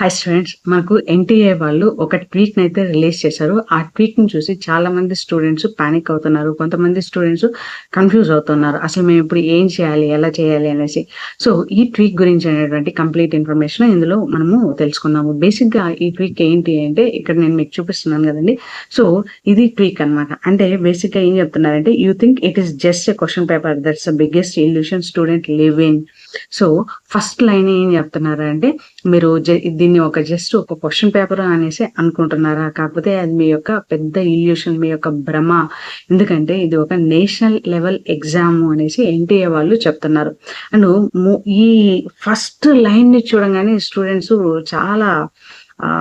Hi students, మనకు NTA వాళ్ళు ఒక ట్వీక్‌ని అయితే రిలీజ్ చేశారు. ఆ ట్వీక్‌ని చూసి చాలామంది స్టూడెంట్స్ పానిక్ అవుతున్నారు. కొంతమంది స్టూడెంట్స్ కన్‌ఫ్యూజ్ అవుతున్నారు. అసలు మేము ఇప్పుడు ఏం చేయాలి? ఎలా చేయాలి? అనేసి. సో, ఈ ట్వీక్ గురించి అనేటువంటి కంప్లీట్ ఇన్ఫర్మేషన్ ఇందులో మనము తెలుసుకుందాము. బేసిక్‌గా ఈ ట్వీక్ ఏంటి అంటే ఇక్కడ నేను మీకు చూపిస్తున్నాను గదండీ! సో, ఇది ట్వీక్ అన్నమాట. అంటే బేసిక్‌గా ఏం చెప్తున్నారంటే, you think it is just a question paper that's the biggest illusion student live in. So, first line ఏం చెప్తున్నారంటే మీరు దీన్ని జస్ట్ ఒక క్వెషన్ పేపర్ అనేసి అనుకుంటున్నారా? కాకపోతే అది మీ యొక్క పెద్ద ఇల్యూషన్, మీ యొక్క భ్రమ. ఎందుకంటే ఇది ఒక నేషనల్ లెవెల్ ఎగ్జామ్ అనేసి ఎన్‌టీఏ వాళ్ళు చెప్తున్నారు. అండ్ ఈ ఫస్ట్ లైన్‌ని చూడంగానే స్టూడెంట్స్ చాలా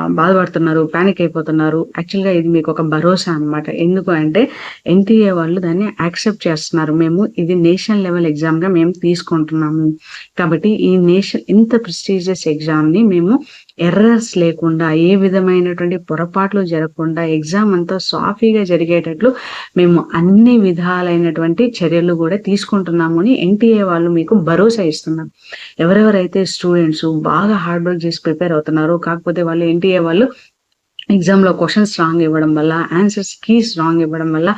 బాధపడుతున్నారు. పానిక్ అయిపోతున్నారు. యాక్చువల్‌గా ఇది మీకు ఒక భరోసా అన్నమాట. ఎందుకు అంటే ఎన్‌టీఏ వాళ్ళు దాన్ని యాక్సెప్ట్ చేస్తున్నారు. మేము ఇది నేషనల్ లెవెల్ ఎగ్జామ్‌గా మేము తీసుకుంటున్నాము. కాబట్టి ఈ ఇంత ప్రెస్టీజియస్ ఎగ్జామ్‌ని మేము ఎర్రర్స్ లేకుండా, ఏ విధమైనటువంటి పొరపాట్లు జరగకుండా ఎగ్జామ్ అంతా సాఫీగా జరిగేటట్లు మేము అన్ని విధాలైనటువంటి చర్యలు గూడా తీసుకుంటున్నాము అని ఎన్‌టీఏ వాళ్ళు మీకు భరోసా ఇస్తున్నారు. ఎవరెవరైతే స్టూడెంట్స్ బాగా హార్డ్ వర్క్ చేసి ప్రిపేర్ అవుతున్నారో, కాకపోతే వాళ్ళు ఎన్‌టీఏ వాళ్ళు ఎగ్జామ్‌లో క్వెషన్స్ రాంగ్ ఇవ్వడం వల్ల, ఆన్సర్స్ కీస్ రాంగ్ ఇవ్వడం వల్ల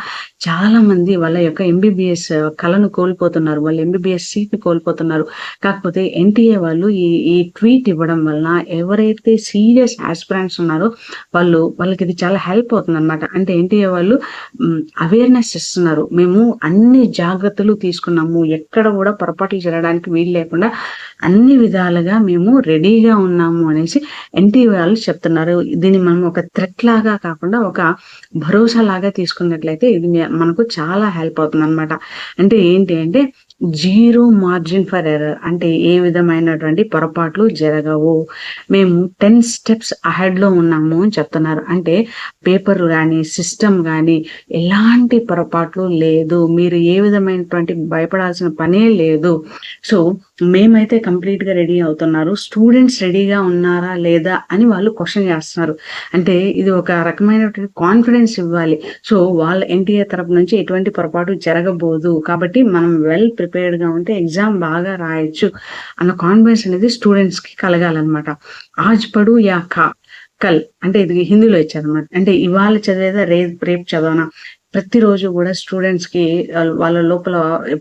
చాలామంది వాళ్ళ యొక్క ఎంబీబీఎస్ కలను కోల్పోతున్నారు. వాళ్ళు ఎంబీబీఎస్ సీట్‌ని కోల్పోతున్నారు. కాకపోతే ఎన్‌టీఏ వాళ్ళు ఈ ఈ ట్వీట్ ఇవ్వడం వలన ఎవరైతే సీరియస్ యాస్పిరెంట్స్ ఉన్నారో వాళ్ళకి ఇది చాలా హెల్ప్ అవుతుందన్నమాట. అంటే ఎన్‌టీఏ వాళ్ళు అవేర్‌నెస్ ఇస్తున్నారు. మేము అన్ని జాగ్రత్తలు తీసుకున్నాము. ఎక్కడ కూడా పొరపాట్లు జరగడానికి వీలు లేకుండా అన్ని విధాలుగా మేము రెడీగా ఉన్నాము అనేసి ఎన్‌టీఏ వాళ్ళు చెప్తున్నారు. దీన్ని మనం ఒక థ్రెట్ లాగా కాకుండా ఒక భరోసా లాగా తీసుకున్నట్లయితే ఇది మనకు చాలా హెల్ప్ అవుతుందన్నమాట. అంటే ఏంటి అంటే జీరో మార్జిన్ ఫర్ ఎర్రర్. అంటే ఏ విధమైనటువంటి పొరపాట్లు జరగవు. మేము 10 స్టెప్స్ అహెడ్‌లో ఉన్నాము అని చెప్తున్నారు. అంటే పేపర్ గాని, సిస్టమ్ గాని ఎలాంటి పొరపాట్లు లేదు. మీరు ఏ విధమైనటువంటి భయపడాల్సిన పనే లేదు. సో, మేమైతే కంప్లీట్‌గా రెడీ అవుతున్నారు. స్టూడెంట్స్ రెడీగా ఉన్నారా? లేదా? అని వాళ్ళు క్వెషన్ చేస్తున్నారు. అంటే ఇది ఒక రకమైనటువంటి కాన్ఫిడెన్స్ ఇవ్వాలి. సో, వాళ్ళ ఎన్‌టీఏ తరపు నుంచి ఎటువంటి పొరపాటు జరగబోదు. కాబట్టి మనం వెల్ ప్రిపేర్డ్‌గా ఉంటే ఎగ్జామ్ బాగా రాయొచ్చు అన్న కాన్ఫిడెన్స్ అనేది స్టూడెంట్స్‌కి కలగాలన్నమాట. ఆజ్ పడు యా కల్ అంటే ఇది హిందీలో ఇచ్చారన్నమాట. అంటే ఇవాళ చదివేదా రేపు చదవనా? ప్రతిరోజు గూడా స్టూడెంట్స్‌కి వాళ్ళ లోపల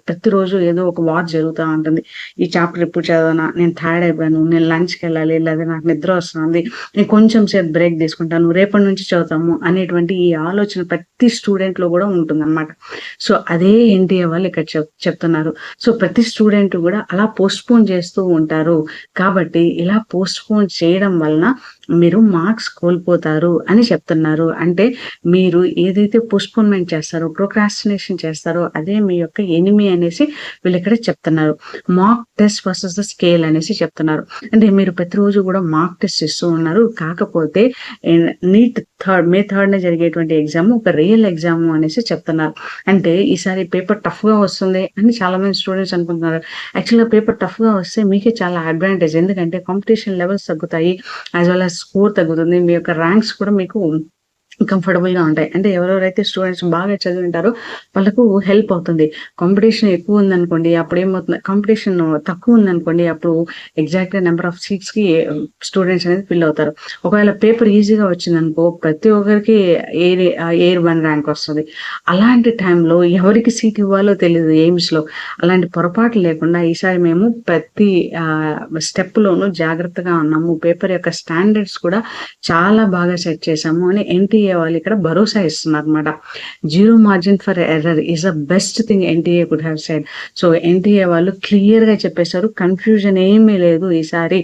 ప్రతిరోజు ఏదో ఒక వార్ జరుగుతా ఉంటుంది. ఈ చాప్టర్ ఎప్పుడు చదవనా? నేను టైర్డ్ అయిపోయాను. నేను లంచ్‌కెళ్ళాలి. లేదా నాకు నిద్ర వస్తుంది. నేను కొంచెం సేపు బ్రేక్ తీసుకుంటాను. రేపటి నుంచి చదువుతాము అనేటువంటి ఈ ఆలోచన ప్రతి స్టూడెంట్‌లో గూడా ఉంటుందన్నమాట. సో, అదే ఎన్‌టీఏ వాళ్ళు ఇక్కడ చెప్తున్నారు. సో, ప్రతి స్టూడెంట్ గూడా అలా పోస్ట్‌పోన్ చేస్తూ ఉంటారు. కాబట్టి ఇలా పోస్ట్‌పోన్ చేయడం వలన మీరు మార్క్స్ కోల్పోతారు అని చెప్తున్నారు. అంటే మీరు ఏదైతే పోస్ట్‌పోన్‌మెంట్ చేస్తారో, ప్రోక్రాస్టినేషన్ చేస్తారో అదే మీ యొక్క ఎనిమీ అనేసి వీళ్ళిక్కడ చెప్తున్నారు. Mark test versus the scale అనేసి చెప్తున్నారు. అంటే మీరు ప్రతిరోజు కూడా మార్క్ టెస్ట్ ఇస్తూ ఉన్నారు. కాకపోతే నీట్ మే 3న జరిగేటువంటి ఎగ్జామ్ ఒక రియల్ ఎగ్జామ్ అనేసి చెప్తున్నారు. అంటే ఈసారి పేపర్ టఫ్‌గా వస్తుంది అని చాలామంది స్టూడెంట్స్ అనుకుంటున్నారు. యాక్చువల్‌గా పేపర్ టఫ్‌గా వస్తే మీకే చాలా అడ్వాంటేజ్. ఎందుకంటే కాంపిటీషన్ లెవెల్స్ తగ్గుతాయి. యాస్ వెల్ యాస్ స్కోర్ తగ్గుతుంది. మీ యొక్క ర్యాంక్స్ కూడా మీకు కంఫర్టబుల్‌గా ఉంటాయి. అంటే ఎవరెవరైతే స్టూడెంట్స్ బాగా చదివింటారో వాళ్ళకు హెల్ప్ అవుతుంది. కాంపిటీషన్ ఎక్కువ ఉందనుకోండి, అప్పుడేమవుతుంది, కాంపిటీషన్ తక్కువ ఉందనుకోండి, అప్పుడు ఎగ్జాక్ట్‌గా నంబర్ ఆఫ్ సీట్స్‌కి స్టూడెంట్స్ అనేది ఫిల్ అవుతారు. ఒకవేళ పేపర్ ఈజీగా వచ్చిందనుకో, ప్రతి ఒక్కరికి ఎయిర్ 1 ర్యాంక్ వస్తది. అలాంటి టైంలో ఎవరికి సీట్ ఇవ్వాలో తెలీదు ఎయిమ్స్‌లో. అలాంటి పొరపాట్లు లేకుండా ఈసారి మేము ప్రతి స్టెప్‌లోనూ జాగ్రత్తగా ఉన్నాము. పేపర్ యొక్క స్టాండర్డ్స్ కూడా చాలా బాగా సెట్ చేశాము అని ఎన్‌టీఏ వాళ్ళు ఇక్కడ భరోసా ఇస్తున్నారన్నమాట. Zero margin for error is the best thing NTA could have said. So, NTA వాళ్ళు క్లియర్‌గా చెప్పేశారు. కన్‌ఫ్యూజన్ ఏమీ లేదు. ఈసారి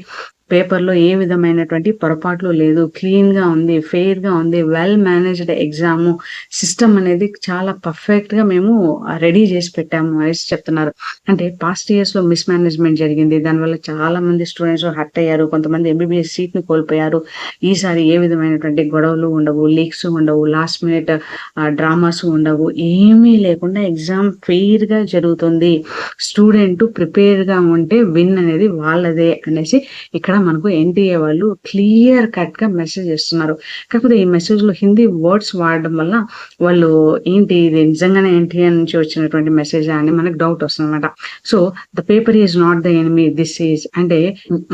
పేపర్‌లో ఏ విధమైనటువంటి పొరపాట్లు లేదు. క్లీన్‌గా ఉంది. ఫెయిర్‌గా ఉంది. Well managed exam. సిస్టమ్ అనేది చాలా పర్ఫెక్ట్‌గా మేము రెడీ చేసి పెట్టాము అనేసి చెప్తున్నారు. అంటే పాస్ట్ ఇయర్స్‌లో మిస్‌మేనేజ్‌మెంట్ జరిగింది. దానివల్ల చాలామంది స్టూడెంట్స్ హర్ట్ అయ్యారు. కొంతమంది ఎంబీబీఎస్ సీట్‌ని కోల్పోయారు. ఈసారి ఏ విధమైనటువంటి గొడవలు ఉండవు. లీక్స్ ఉండవు. లాస్ట్ మినిట్ డ్రామాస్ ఉండవు. ఏమీ లేకుండా ఎగ్జామ్ ఫెయిర్‌గా జరుగుతుంది. స్టూడెంట్ ప్రిపేర్‌గా ఉంటే విన్ అనేది వాళ్ళదే అనేసి ఇక్కడ మనకు ఎన్టీఏ వాళ్ళు క్లియర్ కట్‌గా మెసేజ్ ఇస్తున్నారు. కాకపోతే ఈ మెసేజ్‌లో హిందీ వర్డ్స్ వాడడం వల్ల వాళ్ళు ఏంటి ఇది నిజంగానే ఎన్టీఏ నుంచి వచ్చినటువంటి మెసేజా అని మనకు డౌట్ వస్తుందన్నమాట. So, the paper is not the enemy this is అంటే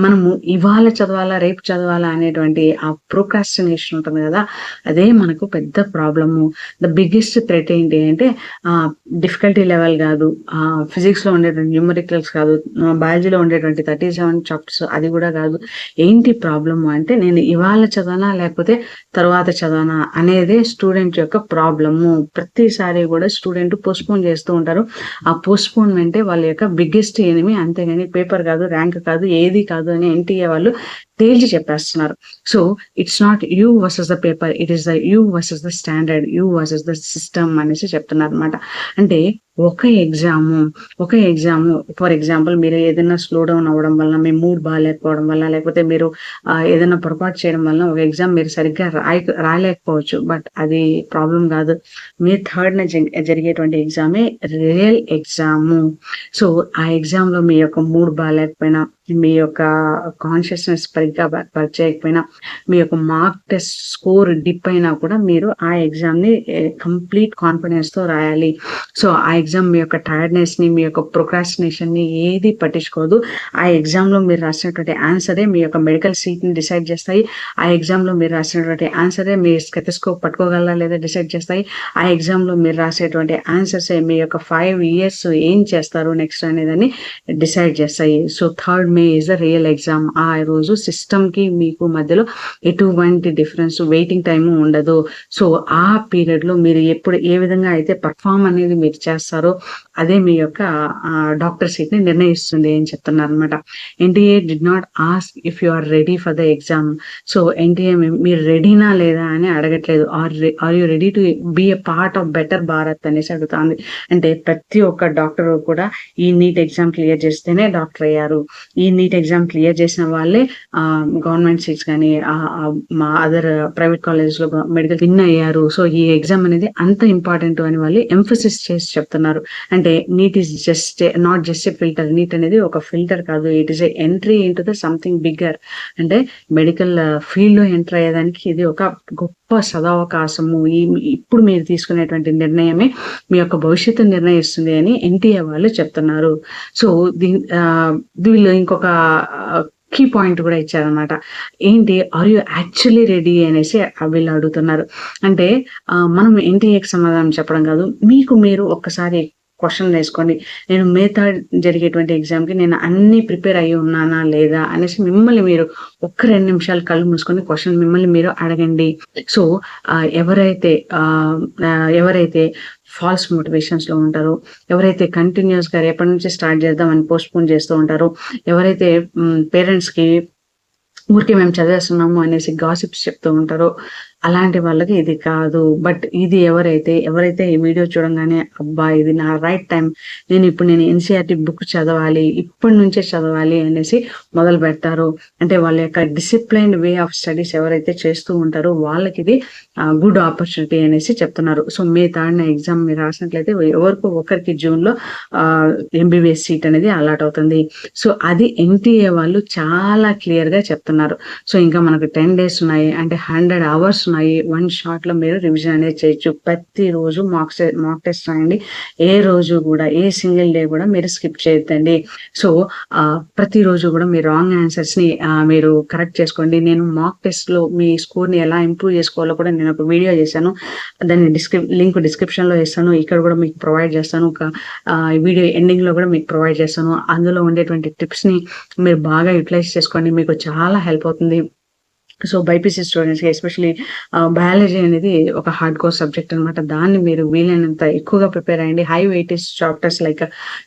మనము ఇవాళ చదవాలా, రేపు చదవాలా అనేటువంటి ఆ ప్రోక్రాస్టినేషన్ ఉంటుంది గదా! అదే మనకు పెద్ద ప్రాబ్లము. ద బిగ్గెస్ట్ థ్రెట్ ఏంటి అంటే డిఫికల్టీ లెవెల్ గాదు. ఫిజిక్స్‌లో ఉండేటువంటి న్యూమరికల్స్ కాదు. బయాలజీలో ఉండేటువంటి 37 చాప్టర్స్ అది గూడా గాదు. ఏంటి ప్రాబ్లము అంటే నేను ఇవాళ చదవనా లేకపోతే తరువాత చదవనా అనేదే స్టూడెంట్ యొక్క ప్రాబ్లము. ప్రతిసారి గూడా స్టూడెంట్ పోస్ట్‌పోన్ చేస్తూ ఉంటారు. ఆ పోస్ట్‌పోన్‌మెంటే వాళ్ళ యొక్క బిగ్గెస్ట్ ఎనిమీ. అంతేగాని పేపర్ కాదు, ర్యాంక్ కాదు, ఏది కాదు అని ఎన్టీఏ వాళ్ళు తేల్చి చెప్పేస్తున్నారు. So, it's not you versus the paper. It is the you versus the standard. You versus the system అనేసి చెప్తున్నారన్నమాట. అంటే ఒక ఎగ్జాము ఫర్ ఎగ్జాంపుల్ మీరు ఏదైనా స్లో డౌన్ అవ్వడం వల్ల, మీ మూడ్ బాలేకపోవడం వల్ల, లేకపోతే మీరు ఏదైనా పొరపాటు చేయడం వల్ల ఒక ఎగ్జామ్ మీరు సరిగ్గా రాయలేకపోవచ్చు. బట్ అది ప్రాబ్లమ్ గాదు. మే 3న జరిగేటువంటి ఎగ్జామే రియల్ ఎగ్జాము. సో, ఆ ఎగ్జామ్‌లో మీ యొక్క మూడ్ బాలేకపోయినా, మీ యొక్క కాన్షియస్‌నెస్ సరిగ్గా వర్క్ చేయకపోయినా, మీ యొక్క మార్క్ టెస్ట్ స్కోర్ డిప్ అయినా కూడా మీరు ఆ ఎగ్జామ్‌ని కంప్లీట్ కాన్ఫిడెన్స్‌తో రాయాలి. సో, ఆ ఎగ్జామ్ మీ యొక్క టైర్డ్‌నెస్‌ని, మీ యొక్క ప్రొక్రాస్టినేషన్‌ని ఏది పట్టించుకోదు. ఆ ఎగ్జామ్‌లో మీరు రాసినటువంటి ఆన్సరే మీ యొక్క మెడికల్ సీట్‌ని డిసైడ్ చేస్తాయి. ఆ ఎగ్జామ్‌లో మీరు రాసినటువంటి ఆన్సరే మీ స్టెతస్కోప్ పట్టుకోగలరా లేదా డిసైడ్ చేస్తాయి. ఆ ఎగ్జామ్‌లో మీరు రాసేటువంటి ఆన్సర్సే మీ యొక్క 5 ఇయర్స్ ఏం చేస్తారు నెక్స్ట్ అనేదాన్ని డిసైడ్ చేస్తాయి. So, 3rd May is the real exam. ఆ రోజు సిస్టమ్‌కి మీకు మధ్యలో ఎటువంటి డిఫరెన్స్ వెయిటింగ్ టైము ఉండదు. సో, ఆ పీరియడ్‌లో మీరు ఏ విధంగా అయితే పెర్ఫార్మ్ అనేది మీరు చేస్తారో అదే మీ యొక్క డాక్టర్ సీట్‌ని నిర్ణయిస్తుంది అని చెప్తున్నారన్నమాట. NTA did not ask if you are ready for the exam. So, NTA మీరు రెడీనా లేదా అని అడగట్లేదు. Are you ready to be a part of better Bharat అనేసి అడుగుతాంది. అంటే ప్రతి ఒక్క డాక్టరు కూడా ఈ నీట్ ఎగ్జామ్ క్లియర్ చేస్తేనే డాక్టర్ అయ్యారు. ఈ నీట్ ఎగ్జామ్ క్లియర్ చేసిన వాళ్ళే గవర్నమెంట్ సీట్స్ గానీ మా అదర్ ప్రైవేట్ కాలేజెస్‌లో మెడికల్ విన్ అయ్యారు. సో, ఈ ఎగ్జామ్ అనేది అంత ఇంపార్టెంట్ అని వాళ్ళు ఎంఫసిస్ చేసి చెప్తున్నారు. అంటే NEET is not just a filter. NEET అనేది ఒక ఫిల్టర్ కాదు. It is a entry into the something bigger. అంటే మెడికల్ ఫీల్డ్‌లో ఎంటర్ అయ్యేదానికి ఇది ఒక గొప్ప సదవకాశము. ఇప్పుడు మీరు తీసుకునేటువంటి నిర్ణయమే మీ యొక్క భవిష్యత్తును నిర్ణయిస్తుంది అని ఎన్టీఏ వాళ్ళు చెప్తున్నారు. సో, వీళ్ళు ఇంకొక కీ పాయింట్ కూడా ఇచ్చారన్నమాట. ఏంటి ఆర్ యూ యాక్చువల్లీ రెడీ అనేసి వీళ్ళు అడుగుతున్నారు. అంటే మనం ఎన్టీఏకి సమాధానం చెప్పడం కాదు. మీకు మీరు ఒక్కసారి క్వెషన్ వేసుకోండి. నేను మే 3 జరిగేటువంటి ఎగ్జామ్‌కి నేను అన్నీ ప్రిపేర్ అయ్యి ఉన్నానా లేదా అనేసి మిమ్మల్ని మీరు ఒక్క 2 నిమిషాలు కళ్ళు మూసుకొని క్వెషన్ మిమ్మల్ని మీరు అడగండి. సో, ఎవరైతే ఫాల్స్ మోటివేషన్స్‌లో ఉంటారో, ఎవరైతే కంటిన్యూయస్‌గా రేపటి నుంచి స్టార్ట్ చేద్దామని పోస్ట్‌పోన్ చేస్తూ ఉంటారో, ఎవరైతే పేరెంట్స్‌కి ఊరికే మేము చదివేస్తున్నాము అనేసి గాసిప్స్ చెప్తూ ఉంటారో, అలాంటి వాళ్ళకి ఇది కాదు. బట్ ఇది ఎవరైతే ఈ వీడియో చూడంగానే అబ్బా! ఇది నా రైట్ టైమ్. నేను ఎన్‌సీఈఆర్‌టీ బుక్ చదవాలి. ఇప్పటి నుంచే చదవాలి అనేసి మొదలుపెడతారు. అంటే వాళ్ళ యొక్క డిసిప్లైన్డ్ వే ఆఫ్ స్టడీస్ ఎవరైతే చేస్తూ ఉంటారో వాళ్ళకిది గుడ్ ఆపర్చునిటీ అనేసి చెప్తున్నారు. సో, మే 3న ఎగ్జామ్ మీరు రాసినట్లయితే ఎవరికో ఒకరికి జూన్‌లో ఎంబీబీఎస్ సీట్ అనేది అలాట్ అవుతుంది. సో, అది ఎన్టీఏ వాళ్ళు చాలా క్లియర్‌గా చెప్తున్నారు. సో, ఇంకా మనకు 10 డేస్ ఉన్నాయి. అంటే 100 అవర్స్ ఉన్నాయి. వన్ షాట్‌లో మీరు రివిజన్ అనేది చేయొచ్చు. ప్రతిరోజు మాక్ టెస్ట్ రాయండి. ఏ రోజు కూడా ఏ సింగిల్ డే కూడా మీరు స్కిప్ చేయొద్దండి. సో, ప్రతిరోజు కూడా మీ రాంగ్ ఆన్సర్స్‌ని మీరు కరెక్ట్ చేసుకోండి. నేను మాక్ టెస్ట్‌లో మీ స్కోర్‌ని ఎలా ఇంప్రూవ్ చేసుకోవాలో కూడా నేను ఒక వీడియో చేశాను. దాన్ని లింక్ డిస్క్రిప్షన్‌లో ఇస్తాను. ఇక్కడ కూడా మీకు ప్రొవైడ్ చేస్తాను. వీడియో ఎండింగ్‌లో కూడా మీకు ప్రొవైడ్ చేస్తాను. అందులో ఉండేటువంటి టిప్స్‌ని మీరు బాగా యుటిలైజ్ చేసుకోండి. మీకు చాలా హెల్ప్ అవుతుంది. సో, బైపీసీ స్టూడెంట్స్‌కి ఎస్పెషల్లీ బయాలజీ అనేది ఒక హార్డ్ కోర్ సబ్జెక్ట్ అనమాట. దాన్ని మీరు వీలైనంత ఎక్కువగా ప్రిపేర్ అయ్యండి. High weightage chapters like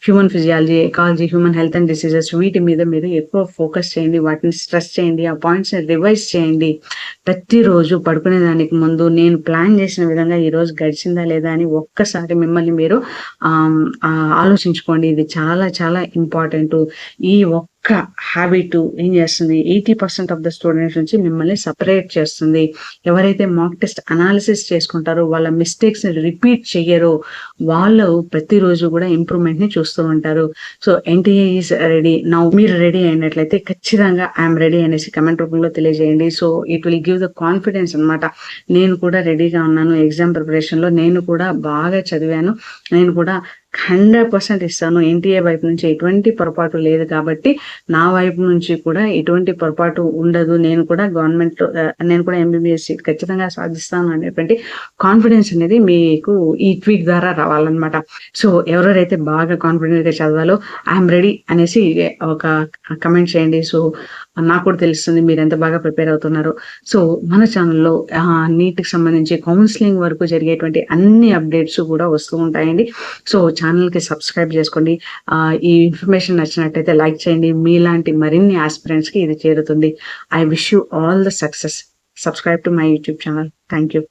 human physiology, ecology, human health and diseases వీటి మీద మీరు ఎక్కువ ఫోకస్ చేయండి. వాటిని స్ట్రెస్ చేయండి. ఆ పాయింట్స్‌ని రివైజ్ చేయండి. ప్రతిరోజు పడుకునే దానికి ముందు నేను ప్లాన్ చేసిన విధంగా ఈరోజు గడిచిందా లేదా అని ఒక్కసారి మిమ్మల్ని మీరు ఆలోచించుకోండి. ఇది చాలా చాలా ఇంపార్టెంటు. ఈ ఒక్క హ్యాబిట్ ఏం చేస్తుంది, 80% ఆఫ్ ద స్టూడెంట్స్ నుంచి మిమ్మల్ని సపరేట్ చేస్తుంది. ఎవరైతే మాక్ టెస్ట్ అనాలిసిస్ చేసుకుంటారో, వాళ్ళ మిస్టేక్స్ని రిపీట్ చెయ్యరో, వాళ్ళు ప్రతిరోజు కూడా ఇంప్రూవ్మెంట్ని చూస్తూ ఉంటారు. So NTA is ready now. మీరు రెడీ అయినట్లయితే ఖచ్చితంగా ఐఎమ్ రెడీ అనేసి కమెంట్ రూపంలో తెలియజేయండి. So it will give the confidence అనమాట. నేను కూడా రెడీగా ఉన్నాను, ఎగ్జామ్ ప్రిపరేషన్లో నేను కూడా బాగా చదివాను, నేను కూడా 100% ఇస్తాను. ఎన్టీఏ వైపు నుంచి ఎటువంటి పొరపాటు లేదు కాబట్టి నా వైపు నుంచి కూడా ఎటువంటి పొరపాటు ఉండదు. నేను కూడా నేను కూడా ఎంబీబీఎస్ సీట్ ఖచ్చితంగా సాధిస్తాను అనేటువంటి కాన్ఫిడెన్స్ అనేది మీకు ఈ ట్వీట్ ద్వారా రావాలన్నమాట. సో ఎవరెవరైతే బాగా కాన్ఫిడెంట్గా చదవాలో ఐఎమ్ రెడీ అనేసి ఒక కమెంట్ చేయండి. సో నాకు కూడా తెలుస్తుంది మీరు ఎంత బాగా ప్రిపేర్ అవుతున్నారో. సో మన ఛానల్లో నీట్కి సంబంధించి కౌన్సిలింగ్ వరకు జరిగేటువంటి అన్ని అప్డేట్స్ కూడా వస్తూ ఉంటాయండి. సో ఛానల్కి సబ్స్క్రైబ్ చేసుకోండి. ఈ ఇన్ఫర్మేషన్ నచ్చినట్టయితే లైక్ చేయండి. మీలాంటి మరిన్ని ఆస్పిరెంట్స్కి ఇది చేరుతుంది. I wish you all the success. Subscribe to my YouTube channel. Thank you.